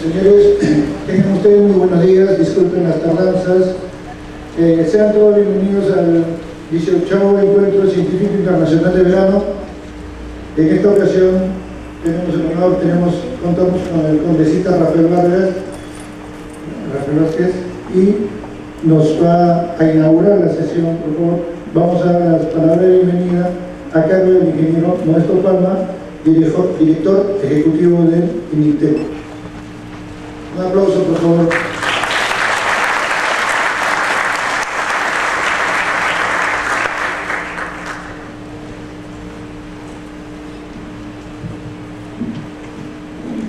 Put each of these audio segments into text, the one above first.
Señores, tengan ustedes muy buenos días, disculpen las tardanzas. Sean todos bienvenidos al 18º Encuentro Científico Internacional de Verano. En esta ocasión tenemos el honor, contamos con el congresista Rafael Vázquez, y nos va a inaugurar la sesión. Por favor, vamos a dar las palabras de bienvenida a cargo del ingeniero Modesto Palma, director ejecutivo del INICTEC. Un aplauso, por favor.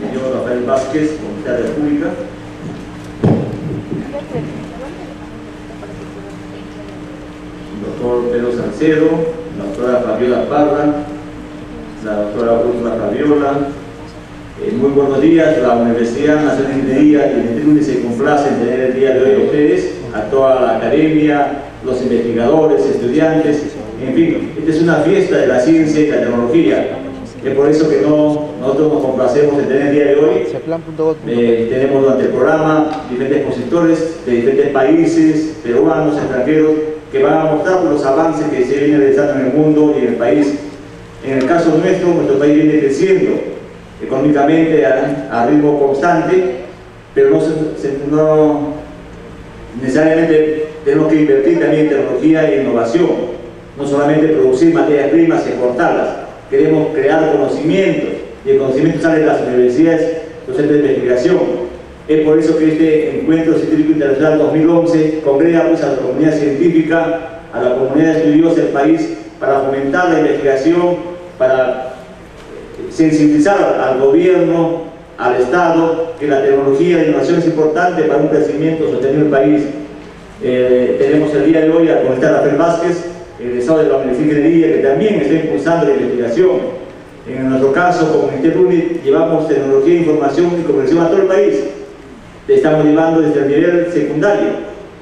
Señor Rafael Vázquez, Comunidad de la República. Doctor Pedro Salcedo, la doctora Fabiola Parra, la doctora Úrsula Fabiola. Muy buenos días. La Universidad Nacional de Ingeniería y el INICTEC se complace en tener el día de hoy a ustedes, a toda la academia, los investigadores, estudiantes, en fin, esta es una fiesta de la ciencia y la tecnología. Es por eso que nosotros nos complacemos en tener el día de hoy. Tenemos durante el programa diferentes expositores de diferentes países, peruanos, extranjeros, que van a mostrar los avances que se vienen realizando en el mundo y en el país. En el caso nuestro país viene creciendo económicamente a ritmo constante, pero no necesariamente tenemos que invertir también en tecnología e innovación, no solamente producir materias primas y exportarlas. Queremos crear conocimiento, y el conocimiento sale de las universidades, los centros de investigación. Es por eso que este Encuentro Científico Internacional 2011 congrega pues, a la comunidad científica, a la comunidad estudiosa del país, para fomentar la investigación, para sensibilizar al gobierno, al Estado, que la tecnología y la innovación es importante para un crecimiento sostenido del país. Tenemos el día de hoy al congresista Rafael Vázquez, egresado de la Universidad de Ingeniería, que también está impulsando la investigación. En nuestro caso, como INICTEC, llevamos tecnología, información y comunicación a todo el país. Le estamos llevando desde el nivel secundario.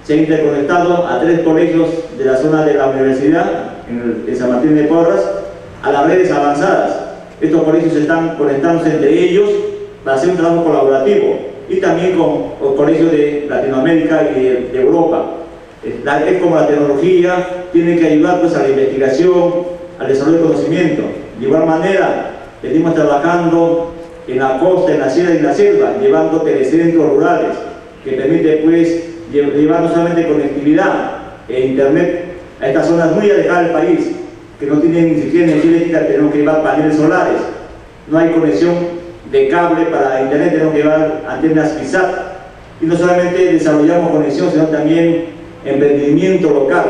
Se ha interconectado a 3 colegios de la zona de la universidad, en San Martín de Porras, a las redes avanzadas. Estos colegios están conectándose entre ellos para hacer un trabajo colaborativo, y también con los colegios de Latinoamérica y de Europa. Es como la tecnología tiene que ayudar pues, a la investigación, al desarrollo del conocimiento. De igual manera, venimos trabajando en la costa, en la sierra y en la selva, llevando telecentros rurales, que permite pues, llevar no solamente conectividad e internet a estas zonas muy alejadas del país, que no tienen ni siquiera energía eléctrica, tenemos que llevar paneles solares. No hay conexión de cable para internet, tenemos que llevar antenas FISAT. Y no solamente desarrollamos conexión, sino también emprendimiento local.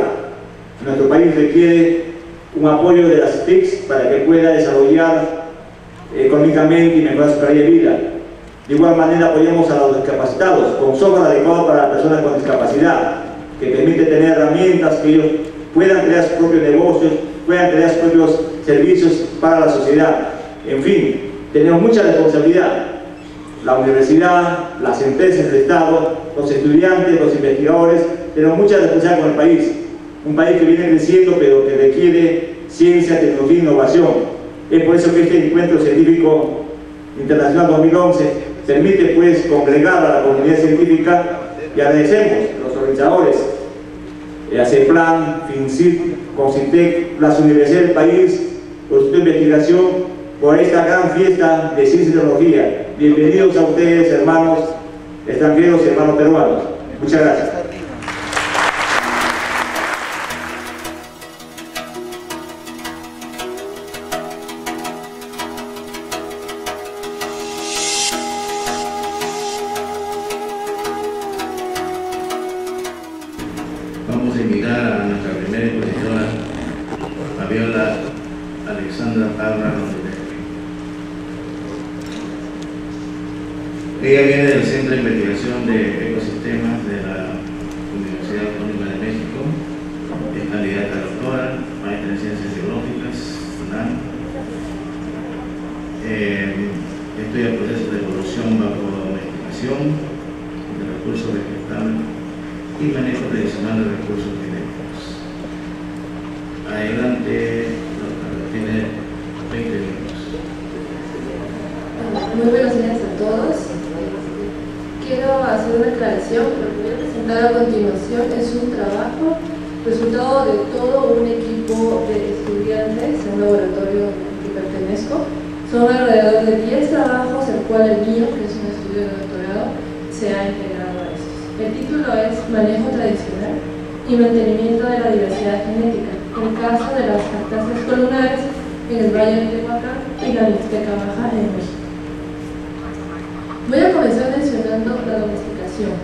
Nuestro país requiere un apoyo de las TICs para que pueda desarrollar económicamente y mejorar su calidad de vida. De igual manera apoyamos a los discapacitados con software adecuado para las personas con discapacidad, que permite tener herramientas que ellos puedan crear sus propios negocios, puedan crear sus propios servicios para la sociedad. En fin, tenemos mucha responsabilidad. La universidad, las empresas del Estado, los estudiantes, los investigadores, tenemos mucha responsabilidad con el país. Un país que viene creciendo, pero que requiere ciencia, tecnología e innovación. Es por eso que este Encuentro Científico Internacional 2011 permite pues congregar a la comunidad científica, y agradecemos a los organizadores, ACEPLAN, FINCIT, CONCITEC, las universidades del país, por su investigación, por esta gran fiesta de ciencia y tecnología. Bienvenidos a ustedes, hermanos extranjeros y hermanos peruanos. Muchas gracias. Vamos a invitar a nuestra primera expositora, Fabiola Alexandra Parra. Ella viene del Centro de Investigación de Ecosistemas de la Universidad Autónoma de México. Es candidata a doctora, maestra en Ciencias Biológicas, UNAM. Estudia procesos de evolución bajo domesticación de recursos vegetales y manejo tradicional de recursos genéticos. Adelante, doctora, tiene 20 minutos. Muy buenos días a todos. hacer una aclaración. Lo que voy a presentar a continuación es un trabajo resultado de todo un equipo de estudiantes en un laboratorio al que pertenezco. Son alrededor de 10 trabajos, el cual el mío, que es un estudio de doctorado, se ha integrado a estos. El título es Manejo tradicional y mantenimiento de la diversidad genética, en el caso de las cactáceas columnares en el Valle de Tehuacán y la Mixteca Baja en México. Voy a comenzar mencionando la domesticación.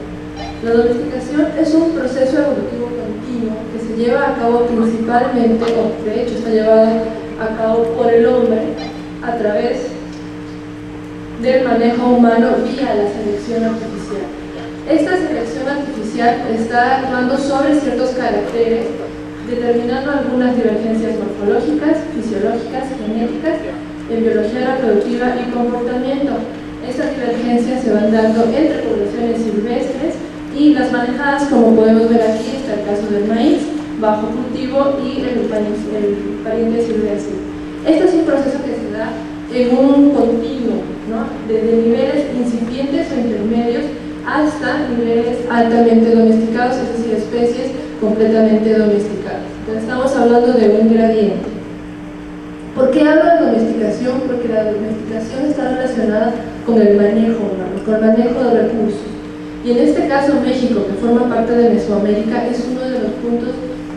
La domesticación es un proceso evolutivo continuo que se lleva a cabo principalmente, o de hecho está llevado a cabo por el hombre a través del manejo humano vía la selección artificial. Esta selección artificial está actuando sobre ciertos caracteres, determinando algunas divergencias morfológicas, fisiológicas, genéticas, en biología reproductiva y comportamiento. Estas divergencias se van dando entre poblaciones silvestres y las manejadas, como podemos ver aquí, está el caso del maíz, bajo cultivo y el pariente silvestre. Este es un proceso que se da en un continuo, ¿no? Desde niveles incipientes o intermedios hasta niveles altamente domesticados, es decir, especies completamente domesticadas. Entonces estamos hablando de un gradiente. ¿Por qué hablo de domesticación? Porque la domesticación está relacionada con el manejo humano, con el manejo de recursos. Y en este caso México, que forma parte de Mesoamérica, es uno de los puntos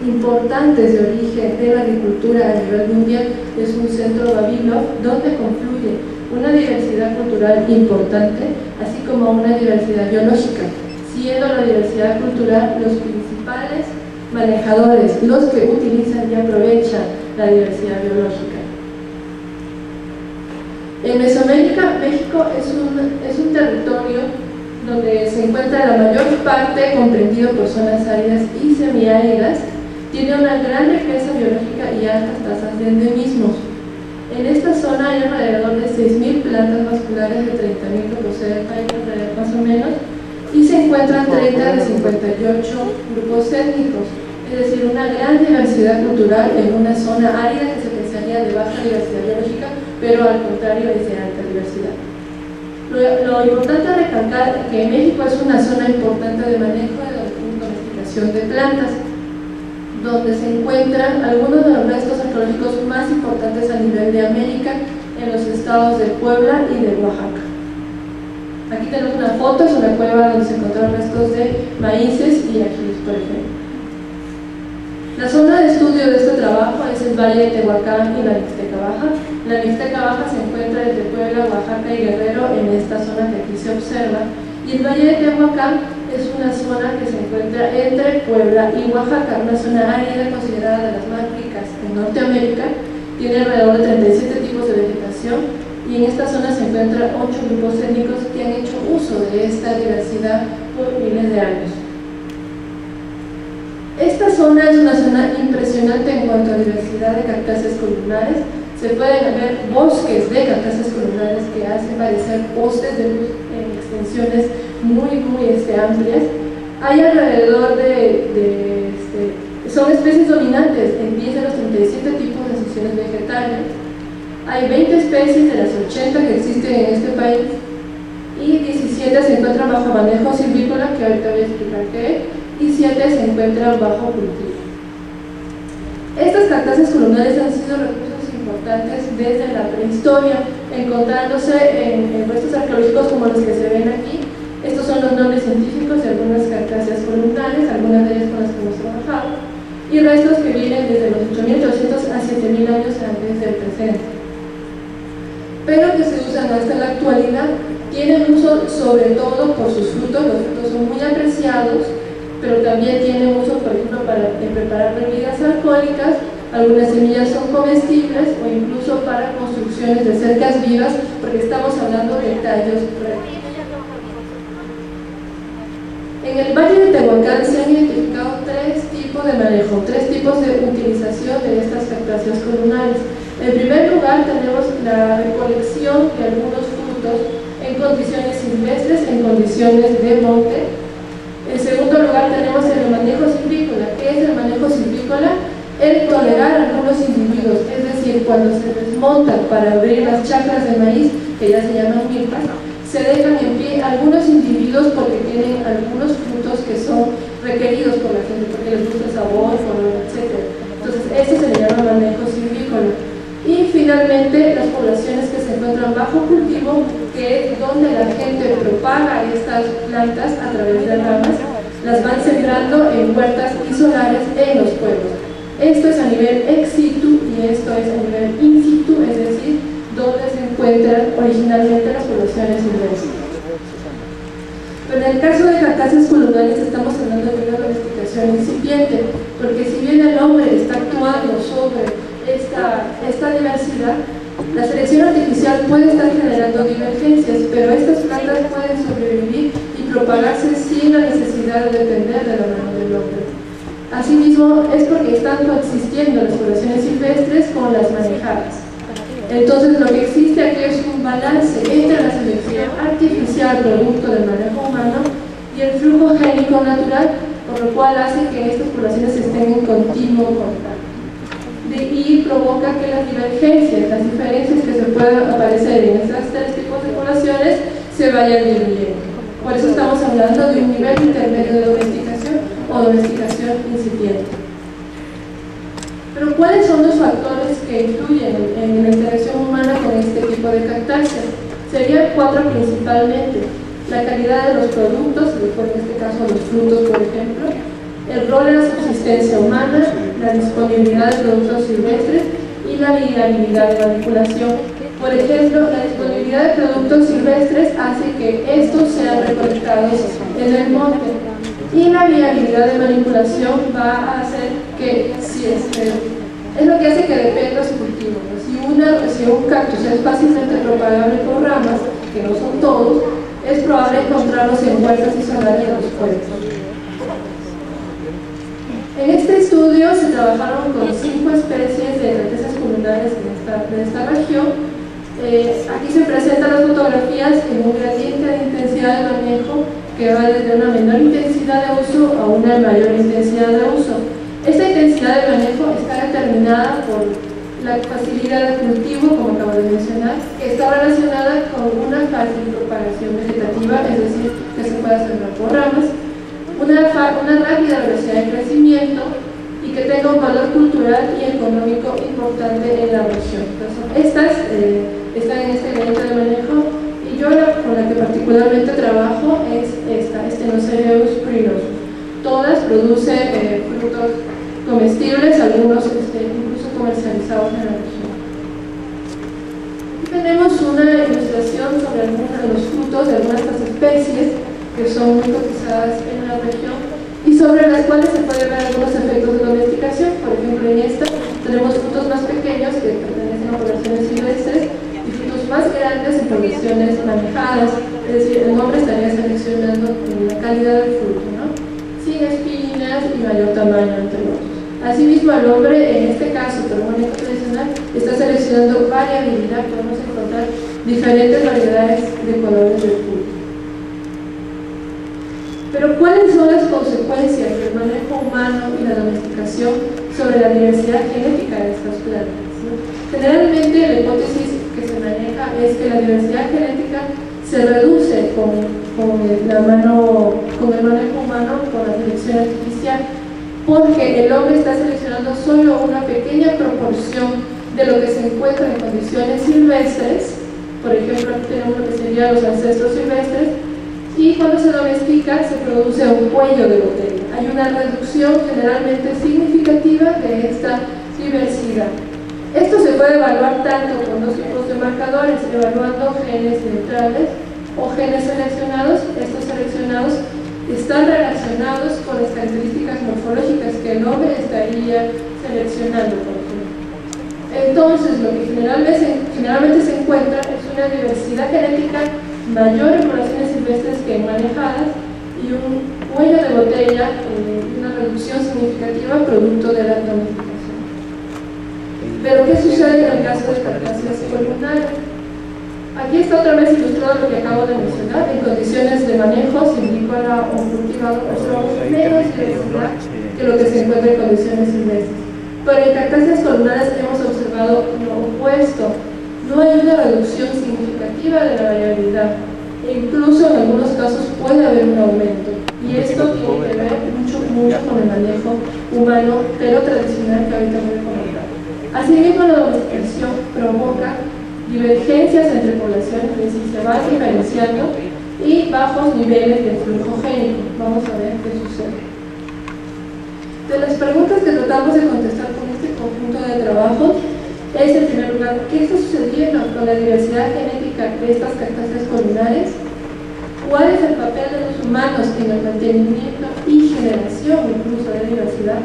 importantes de origen de la agricultura a nivel mundial. Es un centro Vavilov donde confluye una diversidad cultural importante, así como una diversidad biológica, siendo la diversidad cultural los principales manejadores, los que utilizan y aprovechan la diversidad biológica. En Mesoamérica, México es un territorio donde se encuentra la mayor parte comprendido por zonas áridas y semiáridas. Tiene una gran riqueza biológica y altas tasas de endemismos. En esta zona hay alrededor de 6.000 plantas vasculares de 30.000 que posee el país, más o menos, y se encuentran 30 de 58 grupos étnicos, es decir, una gran diversidad cultural en una zona árida que se pensaría de baja diversidad biológica, pero al contrario es de alta diversidad. Lo importante es recalcar que México es una zona importante de manejo y domesticación de plantas, donde se encuentran algunos de los restos arqueológicos más importantes a nivel de América en los estados de Puebla y de Oaxaca. Aquí tenemos una foto, es una cueva donde se encontraron restos de maíces y ajíes, por ejemplo. La zona de estudio de este trabajo es el Valle de Tehuacán y la Mixteca Baja. La Mixteca Baja se encuentra entre Puebla, Oaxaca y Guerrero, en esta zona que aquí se observa, y el Valle de Tehuacán es una zona que se encuentra entre Puebla y Oaxaca, una zona árida considerada de las más ricas en Norteamérica. Tiene alrededor de 37 tipos de vegetación y en esta zona se encuentran 8 grupos étnicos que han hecho uso de esta diversidad por miles de años. Esta zona es una zona impresionante en cuanto a diversidad de cactáceas columnares. Se pueden ver bosques de cactáceas columnares que hacen parecer postes de luz en extensiones muy amplias. Hay alrededor son especies dominantes en 10 de los 37 tipos de secciones vegetales. Hay 20 especies de las 80 que existen en este país y 17 se encuentran bajo manejo silvícola, que ahorita voy a explicar qué es, y 7 se encuentran bajo cultivo. Estas cactáceas columnares han sido recursos importantes desde la prehistoria, encontrándose en restos arqueológicos como los que se ven aquí. Estos son los nombres científicos de algunas cactáceas columnares, algunas de ellas con las que hemos trabajado, y restos que vienen desde los 8.800 a 7.000 años antes del presente, pero que se usan hasta la actualidad. Tienen uso sobre todo por sus frutos. Los frutos son muy apreciados, pero también tienen uso, por ejemplo, para preparar bebidas alcohólicas. Algunas semillas son comestibles o incluso para construcciones de cercas vivas, porque estamos hablando de tallos rectos. En el Valle de Tehuacán se han identificado 3 tipos de manejo, 3 tipos de utilización de estas cactáceas columnares. En primer lugar tenemos la recolección de algunos frutos en condiciones silvestres, en condiciones de monte. En segundo lugar tenemos el manejo silvícola. ¿Qué es el manejo silvícola? El tolerar algunos individuos, es decir, cuando se desmontan para abrir las chacras de maíz, que ya se llaman milpas, se dejan en pie algunos individuos porque tienen algunos frutos que son requeridos por la gente, porque les gusta el sabor, color, etc. Entonces, este se le llama manejo silvícola. Y finalmente, las poblaciones que se encuentran bajo cultivo, que es donde la gente propaga estas plantas a través de ramas, las van sembrando en huertas y solares en los pueblos. Esto es a nivel ex situ y esto es a nivel in situ, es decir, donde se encuentran originalmente las poblaciones silvestres. Pero en el caso de cactáceas columnales estamos hablando de una domesticación incipiente, porque si bien el hombre está actuando sobre esta diversidad, la selección artificial puede estar generando divergencias, pero estas plantas pueden sobrevivir y propagarse sin la necesidad de depender de la mano del hombre. Asimismo, es porque están coexistiendo las poblaciones silvestres con las manejadas. Entonces, lo que existe aquí es un balance entre la selección artificial producto del manejo humano y el flujo génico natural, por lo cual hace que estas poblaciones estén en continuo contacto. Y provoca que las divergencias, las diferencias que se puedan aparecer en estos tres tipos de poblaciones se vayan diluyendo. Por eso estamos hablando de un nivel intermedio de domesticación o domesticación incipiente. Pero ¿cuáles son los factores que influyen en la interacción humana con este tipo de cactáceas? Serían 4 principalmente: la calidad de los productos, en este caso los frutos por ejemplo, el rol de la subsistencia humana, la disponibilidad de productos silvestres y la viabilidad de manipulación. Por ejemplo, la disponibilidad de productos silvestres hace que estos sean recolectados en el monte, y la viabilidad de manipulación va a hacer que, es lo que hace que dependa su cultivo. Si un cactus es fácilmente propagable por ramas, que no son todos, es probable encontrarlos en huertas y solares de los pueblos. En este estudio se trabajaron con 5 especies de cactáceas columnales de esta región. Aquí se presentan las fotografías en un gradiente de intensidad de manejo que va desde una menor intensidad de uso a una mayor intensidad de uso. Esta intensidad de manejo está determinada por la facilidad de cultivo, como acabo de mencionar, que está relacionada con una fácil propagación vegetativa, es decir, que se pueda sembrar por ramas, una rápida velocidad de crecimiento y que tenga un valor cultural y económico importante en la región. Entonces, estas están en este gradiente de manejo, y yo con la que particularmente trabajo es esta, Stenocereus prinosus. Todas producen frutos comestibles, algunos incluso comercializados en la región. Aquí tenemos una ilustración sobre algunos de los frutos de algunas de estas especies que son muy cotizadas en la región y sobre las cuales se pueden ver algunos efectos de domesticación. Por ejemplo, en esta tenemos frutos más pequeños que pertenecen a poblaciones silvestres y frutos más grandes en poblaciones manejadas, es decir, el hombre estaría seleccionando la calidad del fruto, ¿no? Sin espinas y mayor tamaño, entre otros. Asimismo, el hombre, en este caso, por un manejo tradicional, está seleccionando variabilidad. Podemos encontrar diferentes variedades de colores del fruto. Pero, ¿cuáles son las consecuencias del manejo humano y la domesticación sobre la diversidad genética de estas plantas? Generalmente, la hipótesis que se maneja es que la diversidad genética se reduce con el manejo humano, con la selección artificial, porque el hombre está seleccionando solo una pequeña proporción de lo que se encuentra en condiciones silvestres. Por ejemplo, aquí tenemos lo que serían los ancestros silvestres, y cuando se domestica se produce un cuello de botella. Hay una reducción generalmente significativa de esta diversidad. Esto se puede evaluar tanto con 2 tipos de marcadores, evaluando genes neutrales o genes seleccionados. Estos seleccionados están relacionados con las características morfológicas que el hombre estaría seleccionando, por ejemplo. Entonces, lo que generalmente se encuentra es una diversidad genética mayor en poblaciones silvestres que en manejadas, y un cuello de botella, una reducción significativa producto de la domesticación. Pero, ¿qué sucede en el caso de cactáceas columnales? Aquí está otra vez ilustrado lo que acabo de mencionar. En condiciones de manejo silvícola o cultivado, observamos menos diversidad que lo que se encuentra en condiciones silvestres. Pero en cactáceas columnales hemos observado lo opuesto. No hay una reducción significativa de la variabilidad. e incluso en algunos casos puede haber un aumento. Y esto tiene que ver mucho con el manejo humano, pero tradicional, que ahorita voy a comentar. Asimismo, la domesticación provoca divergencias entre poblaciones, es decir, se van diferenciando, y bajos niveles de flujo génico. Vamos a ver qué sucede. De las preguntas que tratamos de contestar con este conjunto de trabajos es, en primer lugar, ¿qué está sucediendo con la diversidad genética de estas carcasas columnares? ¿Cuál es el papel de los humanos en el mantenimiento y generación incluso de diversidad?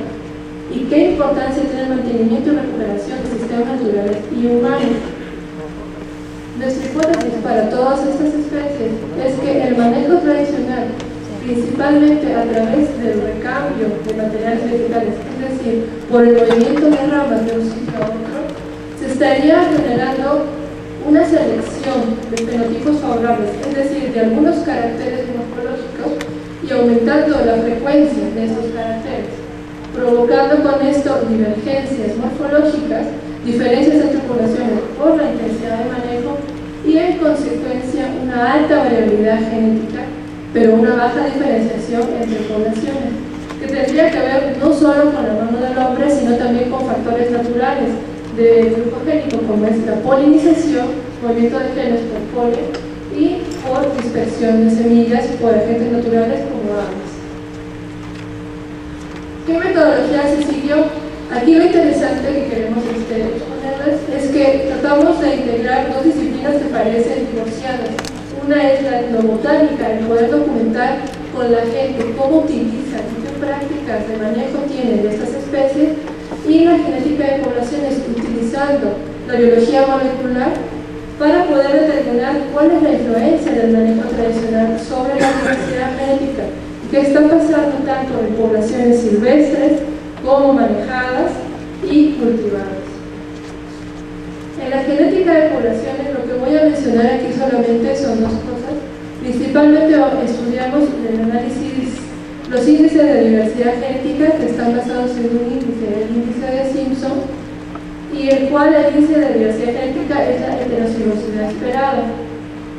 ¿Y qué importancia tiene el mantenimiento y recuperación de sistemas naturales y humanos? Nuestra hipótesis para todas estas especies es que el manejo tradicional, principalmente a través del recambio de materiales vegetales, es decir, por el movimiento de ramas de un sitio a otro, se estaría generando una selección de fenotipos favorables, es decir, de algunos caracteres morfológicos, y aumentando la frecuencia de estos caracteres, provocando con esto divergencias morfológicas, diferencias entre poblaciones por la intensidad de manejo y, en consecuencia, una alta variabilidad genética, pero una baja diferenciación entre poblaciones, que tendría que ver no solo con la mano del hombre, sino también con factores naturales de flujo génico, como es la polinización, movimiento de genes por polen y por dispersión de semillas por agentes naturales como aves. ¿Qué metodología se siguió? Aquí lo interesante que queremos exponerles es que tratamos de integrar dos disciplinas que parecen divorciadas. Una es la etnobotánica, el poder documentar con la gente cómo utilizan y qué prácticas de manejo tienen de estas especies, y la genética de poblaciones, utilizando la biología molecular para poder determinar cuál es la influencia del manejo tradicional sobre la diversidad genética, qué está pasando tanto en poblaciones silvestres como manejadas y cultivadas. En la genética de poblaciones, lo que voy a mencionar aquí solamente son dos cosas. Principalmente estudiamos el análisis, los índices de diversidad genética, que están basados en un índice, el índice de Simpson, y el cual el índice de diversidad genética es la heterocigosidad esperada.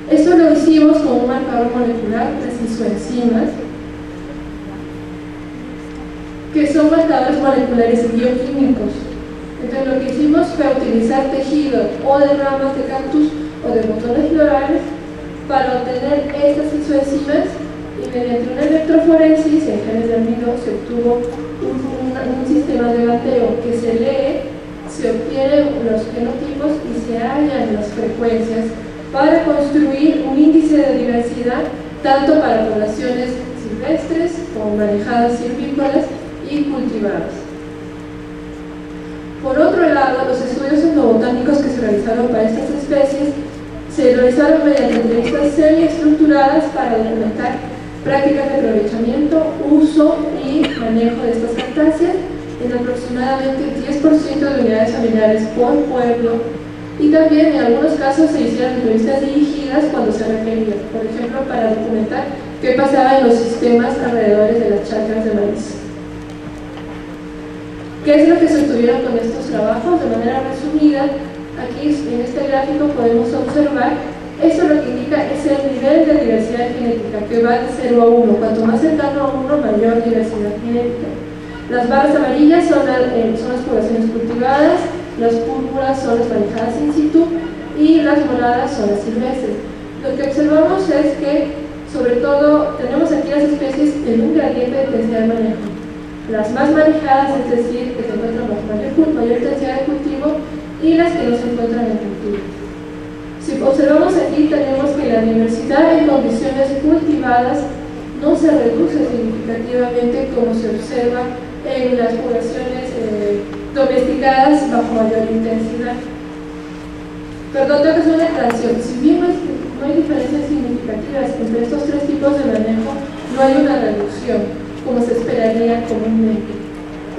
Esto lo hicimos con un marcador molecular, las isoenzimas, que son marcadores moleculares bioquímicos. Entonces, lo que hicimos fue utilizar tejido o de ramas de cactus o de botones florales para obtener estas isoenzimas, y mediante una electroforesis en genes de amido se obtuvo un sistema de bateo que se lee, se obtienen los genotipos y se hallan las frecuencias para construir un índice de diversidad tanto para poblaciones silvestres como manejadas silvícolas y cultivadas. Por otro lado, los estudios etnobotánicos que se realizaron para estas especies se realizaron mediante entrevistas semiestructuradas para documentar prácticas de aprovechamiento, uso y manejo de estas cactáceas en aproximadamente 10% de unidades familiares por pueblo, y también en algunos casos se hicieron entrevistas dirigidas cuando se requería, por ejemplo, para documentar qué pasaba en los sistemas alrededor de las chacras de maíz. ¿Qué es lo que se obtuvieron con estos trabajos? De manera resumida, aquí en este gráfico podemos observar, esto lo que indica es el nivel de diversidad genética, que va de 0 a 1, cuanto más cercano a 1, mayor diversidad genética. Las barras amarillas son las poblaciones cultivadas, las púrpuras son las manejadas in situ y las moradas son las silvestres. Lo que observamos es que, sobre todo, tenemos aquí las especies en un gradiente de intensidad de manejo. Las más manejadas, es decir, que se encuentran bajo mayor intensidad de cultivo, y las que no se encuentran en cultivo. Si observamos aquí, tenemos que la diversidad en condiciones cultivadas no se reduce significativamente como se observa en las poblaciones domesticadas bajo mayor intensidad. Perdón, tengo que hacer una aclaración. Si bien no hay diferencias significativas entre estos tres tipos de manejo, no hay una reducción como se esperaría comúnmente.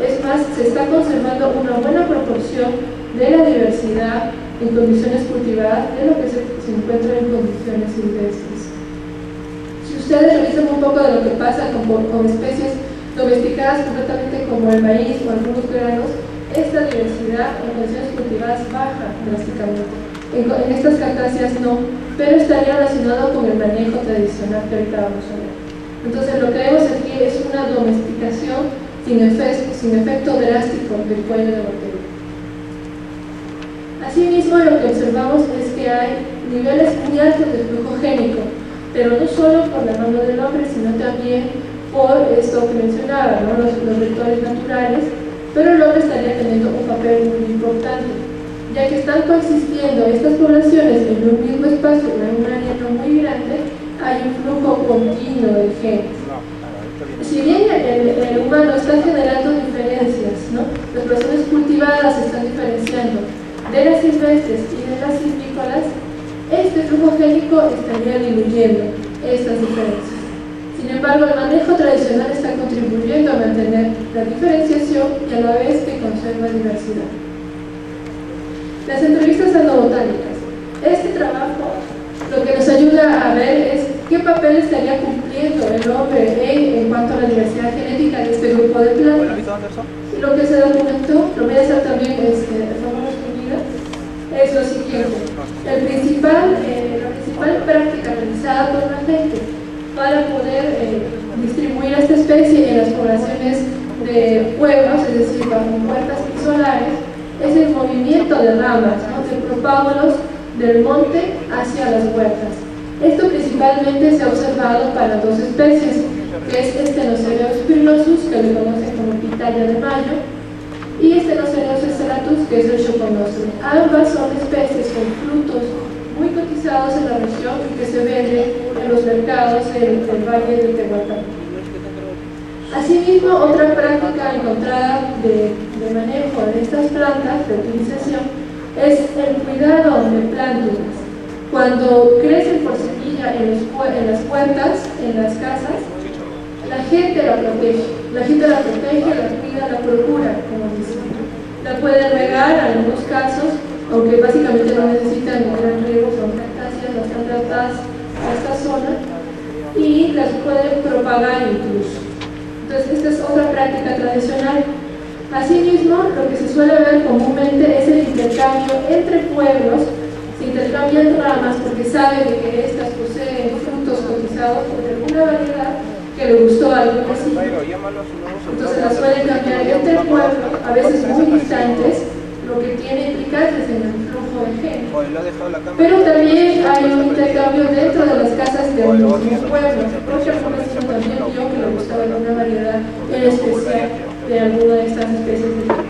Es más, se está conservando una buena proporción de la diversidad en condiciones cultivadas de lo que se encuentra en condiciones silvestres. Si ustedes revisan un poco de lo que pasa con especies domesticadas, concretamente como el maíz o algunos granos, esta diversidad en condiciones cultivadas baja drásticamente. En estas cactáceas no, pero estaría relacionado con el manejo tradicional que ahorita vamos a ver. Entonces lo que vemos aquí es una domesticación sin efecto drástico del cuello de botella. Asimismo, lo que observamos es que hay niveles muy altos de flujo génico, pero no solo por la mano del hombre, sino también por esto que mencionaba, ¿no? los vectores naturales, pero el hombre estaría teniendo un papel muy importante, ya que están coexistiendo estas poblaciones en un mismo espacio, en un área no muy grande, hay un flujo continuo de genes. Si bien el humano está generando diferencias, ¿no? Las poblaciones cultivadas se están diferenciando de las silvestres y de las silvícolas, este flujo génico estaría diluyendo estas diferencias. Sin embargo, el manejo tradicional está contribuyendo a mantener la diferenciación y a la vez que conserva diversidad. Las entrevistas etnobotánicas. Este trabajo lo que nos ayuda a ver es qué papel estaría cumpliendo el hombre en cuanto a la diversidad genética de este grupo de plantas. Y lo que se documentó, lo voy a hacer también de forma resumida, es lo siguiente. La principal práctica realizada por la gente para poder distribuir esta especie en las poblaciones de pueblos, es decir, bajo huertas y solares, es el movimiento de ramas, ¿no? De propágulos del monte hacia las huertas. Esto principalmente se ha observado para dos especies, que es Stenocereus spirosus, que lo conocen como pitaya de mayo, y Stenocereus serratus, que es el choconostre. Ambas son especies con frutos muy cotizados en la región y que se venden en los mercados del Valle de Tehuacán. Asimismo, otra práctica encontrada de manejo de estas plantas, de utilización, es el cuidado de plántulas. Cuando crecen por semilla en las puertas, en las casas, la gente la protege. La gente la protege, la cuida, la procura, como dicen. La puede regar en algunos casos, aunque básicamente no necesitan un gran riego, son cactáceas bastante adaptadas a esta zona, y las pueden propagar incluso. Entonces, esta es otra práctica tradicional. Asimismo, lo que se suele ver comúnmente es el intercambio entre pueblos. Se intercambian ramas porque saben que estas poseen frutos cotizados por alguna variedad que le gustó a algún vecino. Entonces las suelen cambiar entre pueblos, a veces muy distantes, lo que tiene implicancias en el flujo de genes. Pero también hay un intercambio dentro de las casas de un mismo pueblo. Porque algún vecino también vio que le gustaba alguna variedad en especial de alguna de estas especies de frutos.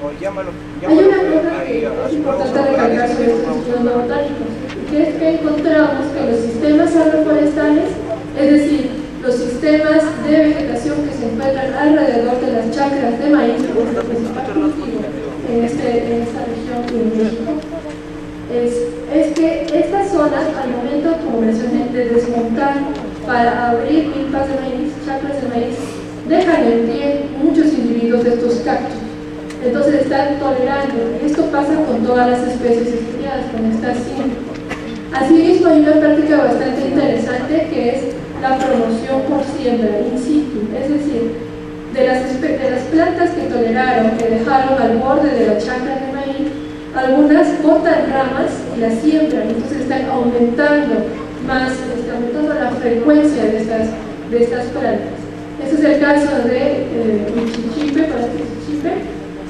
Hay una cosa que es importante recalcar sobre estos estudios botánicos, que es que encontramos que los sistemas agroforestales, es decir, los sistemas de vegetación que se encuentran alrededor de las chacras de maíz, que es el principal cultivo en esta región y en México, es que estas zonas, al momento, como mencioné, de desmontar para abrir milpas de maíz, chacras de maíz, dejan en pie muchos individuos de estos cactus. Entonces están tolerando, y esto pasa con todas las especies estudiadas, con estas 5. Asimismo, hay una práctica bastante interesante que es la promoción por siembra, in situ, es decir, de las plantas que toleraron, que dejaron al borde de la chacra de maíz, algunas cortan ramas y las siembran, entonces están aumentando la frecuencia de estas plantas. Este es el caso de Michichipe,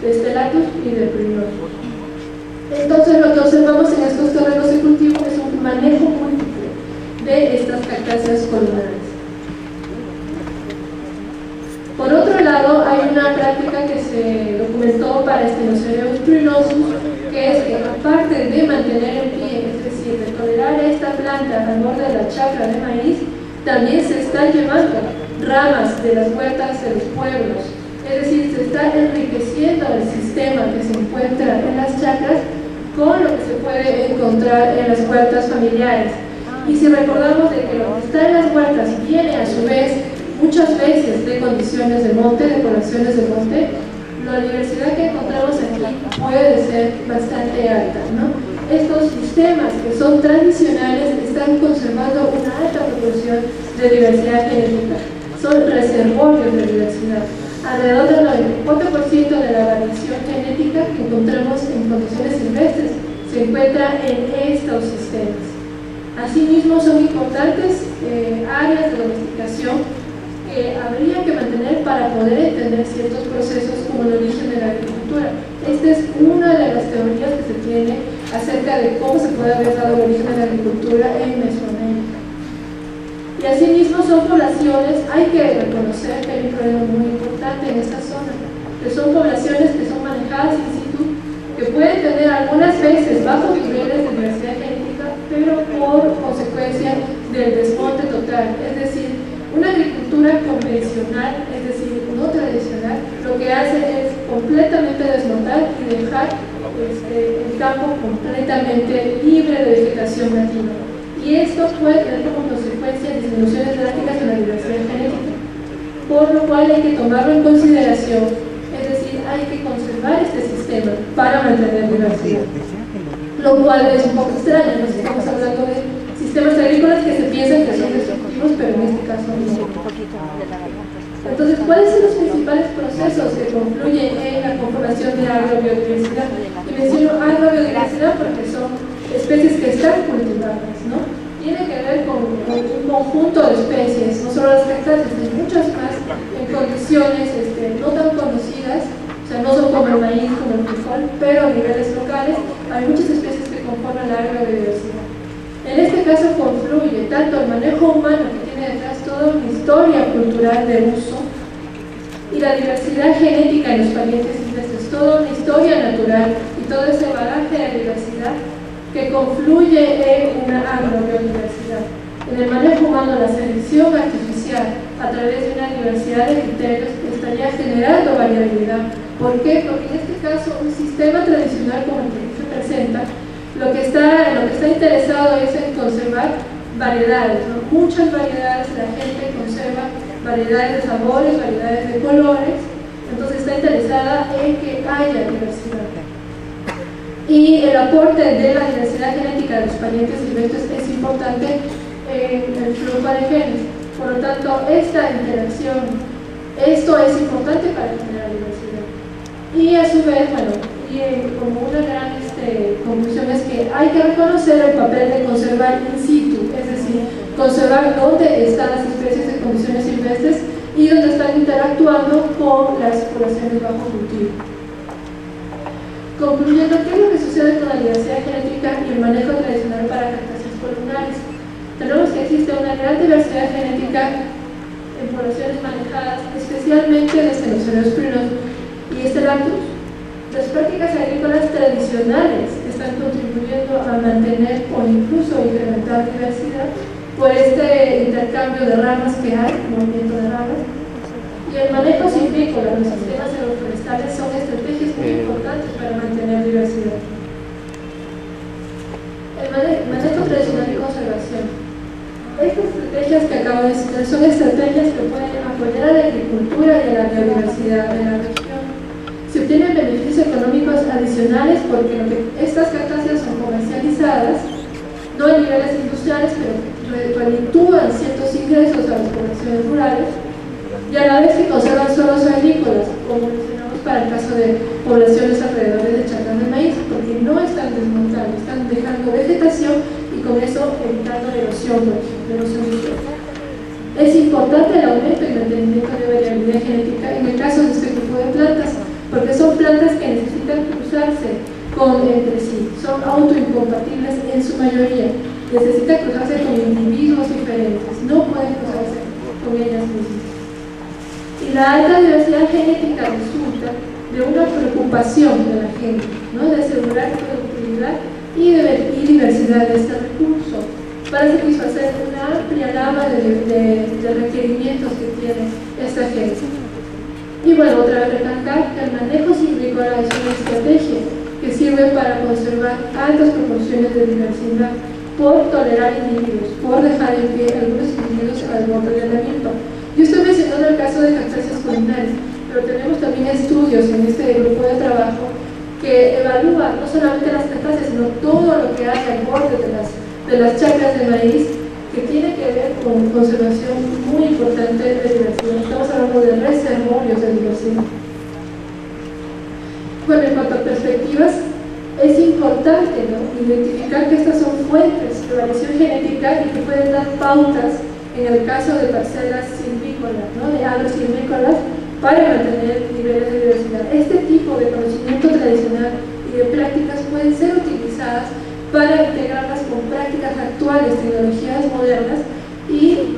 de Stellatus y de Primrose. Entonces lo que observamos en estos terrenos de cultivo es un manejo múltiple de estas cactáceas columnares. Por otro lado, hay una práctica que se documentó para Stenocereus spirosus, que es que aparte de mantener en pie, es decir, de tolerar esta planta al borde de la chacra de maíz, también se están llevando ramas de las huertas de los pueblos. Es decir, se está enriqueciendo el sistema que se encuentra en las chacras con lo que se puede encontrar en las huertas familiares. Y si recordamos de que lo que está en las huertas viene a su vez muchas veces de condiciones de monte, de poblaciones de monte, la diversidad que encontramos aquí puede ser bastante alta, ¿no? Estos sistemas que son tradicionales están conservando una alta proporción de diversidad genética, son reservorios de diversidad. Alrededor del 94% de la variación genética que encontramos en condiciones los sistemas. Asimismo, son importantes áreas de domesticación que habría que mantener para poder entender ciertos procesos como el origen de la agricultura. Esta es una de las teorías que se tiene acerca de cómo se puede haber dado el origen de la agricultura en Mesoamérica. Y asimismo son poblaciones, hay que reconocer que hay un problema muy importante en esta zona, que son poblaciones que son manejadas in situ, que pueden tener algunas veces bajos niveles de diversidad genética, pero por consecuencia del desmonte total, es decir, una agricultura convencional, es decir, no tradicional, lo que hace es completamente desmontar y dejar el campo completamente libre de vegetación nativa. Y esto puede tener como consecuencia disminuciones drásticas en la diversidad genética, por lo cual hay que tomarlo en consideración, es decir, hay que conservar este sistema para mantener diversidad. Lo cual es un poco extraño, nos estamos hablando de sistemas agrícolas que se piensan que son destructivos, pero en este caso no. Entonces, ¿cuáles son los principales procesos que confluyen en la conformación de agrobiodiversidad? Y menciono agrobiodiversidad porque son especies que están cultivadas, ¿no? Tiene que ver con un conjunto de especies, no solo las cactáceas, hay muchas más en condiciones no tan conocidas, o sea, no son como el maíz, como el frijol, pero a niveles locales hay muchas especies que conforman la agrobiodiversidad. En este caso confluye tanto el manejo humano, que tiene detrás toda una historia cultural de uso, y la diversidad genética en los parientes silvestres, toda una historia natural y todo ese bagaje de diversidad que confluye en una agrobiodiversidad. En el manejo humano, la selección artificial a través de una diversidad de criterios estaría generando variabilidad. ¿Por qué? Porque en este caso un sistema tradicional como el que se presenta, lo que está interesado es en conservar variedades, ¿no? Muchas variedades, la gente conserva variedades de sabores, variedades de colores, entonces está interesada en que haya diversidad. Y el aporte de la diversidad genética de los parientes silvestres es importante en el flujo de genes. Por lo tanto, esta interacción, esto es importante para generar diversidad. Y a su vez, bueno, como una gran conclusión es que hay que reconocer el papel de conservar in situ, es decir, conservar dónde están las especies en condiciones silvestres y dónde están interactuando con las poblaciones bajo cultivo. Concluyendo, ¿qué es lo que sucede con la diversidad genética y el manejo tradicional para cactáceas columnares? Tenemos que existe una gran diversidad genética en poblaciones manejadas, especialmente de Stenocereus y Stellarctus. Las prácticas agrícolas tradicionales están contribuyendo a mantener o incluso incrementar diversidad por este intercambio de ramas que hay, movimiento de ramas. Y el manejo silvícola, los sistemas agroforestales son estrategias muy importantes para mantener diversidad. El manejo tradicional y conservación. Estas estrategias que acabo de citar son estrategias que pueden apoyar a la agricultura y a la biodiversidad de la región. Se obtienen beneficios económicos adicionales porque estas cactáceas son comercializadas, no en niveles industriales, pero reditúan ciertos ingresos a las poblaciones rurales, y a la vez que conservan suelos agrícolas, como mencionamos para el caso de poblaciones alrededor de chacras de maíz, porque no están desmontando, están dejando vegetación y con eso evitando la erosión, por ejemplo, erosión hídrica. Es importante el aumento y mantenimiento de variabilidad genética en el caso de este grupo de plantas, porque son plantas que necesitan cruzarse entre sí, son autoincompatibles en su mayoría, necesitan cruzarse con individuos diferentes, no pueden cruzarse con ellas mismas. Y la alta diversidad genética resulta de una preocupación de la gente, ¿no? De asegurar productividad y diversidad de este recurso para satisfacer una amplia gama de requerimientos que tiene esta gente. Y bueno, otra vez recalcar que el manejo silvícola es una estrategia que sirve para conservar altas proporciones de diversidad por tolerar individuos, por dejar en pie algunos individuos al borde de la milpa. Yo estoy mencionando el caso de cactáceas columnares, pero tenemos también estudios en este grupo de trabajo que evalúan no solamente las cactáceas, sino todo lo que hay al borde de las chacras de maíz, que tiene que ver con conservación muy importante de diversidad. Estamos hablando de reservorios de diversidad. Bueno, en cuanto a perspectivas, es importante, ¿no?, identificar que estas son fuentes de variación genética y que pueden dar pautas en el caso de parcelas silvícolas, ¿no?, de agrosilvícolas, para mantener niveles de diversidad. Este tipo de conocimiento tradicional y de prácticas pueden ser utilizadas para integrarlas con prácticas actuales, tecnologías modernas y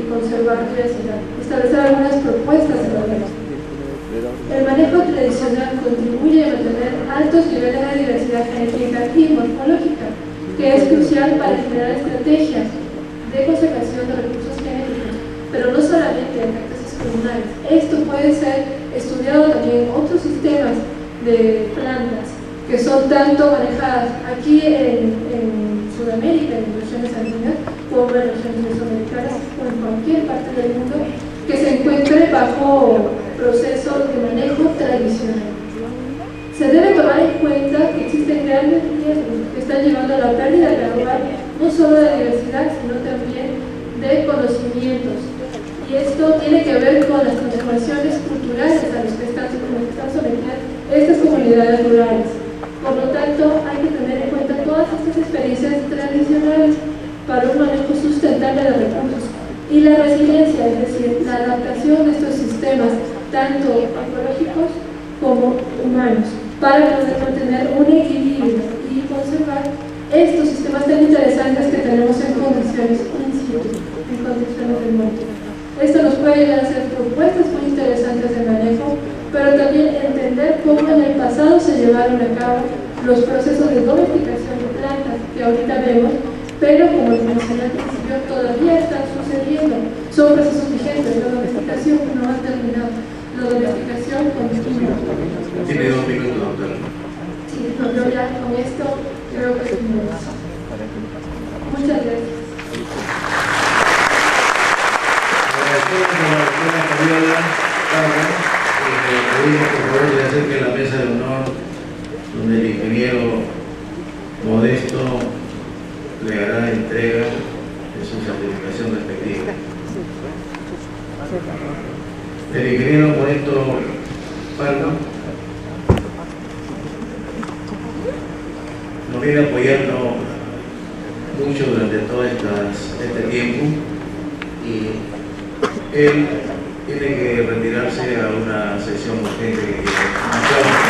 conservar diversidad. Establecer algunas propuestas de manejo. El manejo tradicional contribuye a mantener altos niveles de diversidad genética y morfológica, que es crucial para generar estrategias de conservación de recursos genéticos, pero no solamente en efectos comunales. Esto puede ser estudiado también en otros sistemas de plantas que son tanto manejadas aquí en Sudamérica, en regiones andinas, como en regiones mesoamericanas o en cualquier parte del mundo que se encuentre bajo procesos de manejo tradicional. Se debe tomar en cuenta que existen grandes riesgos que están llevando a la pérdida gradual no solo de diversidad, sino también de conocimientos. Y esto tiene que ver con las transformaciones culturales a las que están sometidas estas comunidades rurales. Por lo tanto, hay que tener en cuenta todas estas experiencias tradicionales para un manejo sustentable de recursos. Y la resiliencia, es decir, la adaptación de estos sistemas, tanto ecológicos como humanos, para poder mantener un equilibrio y conservar estos sistemas tan interesantes que tenemos en condiciones in situ, en condiciones del mundo. Esto nos puede ayudar a hacer propuestas muy interesantes de manejo, pero también entender cómo en el pasado se llevaron a cabo los procesos de domesticación de plantas que ahorita vemos, pero como les mencioné al principio, todavía están sucediendo. Son procesos vigentes, la domesticación no ha terminado, la domesticación continúa. Tiene 2 minutos, doctor. Sí, no, yo ya con esto creo que es muy bueno. Muchas gracias. Pedimos por favor le acerque la mesa de honor donde el ingeniero Modesto le hará entrega de su certificación respectiva. El ingeniero Modesto Palma nos viene apoyando mucho durante todo este tiempo y él tiene que retirarse a una sesión urgente que tiene.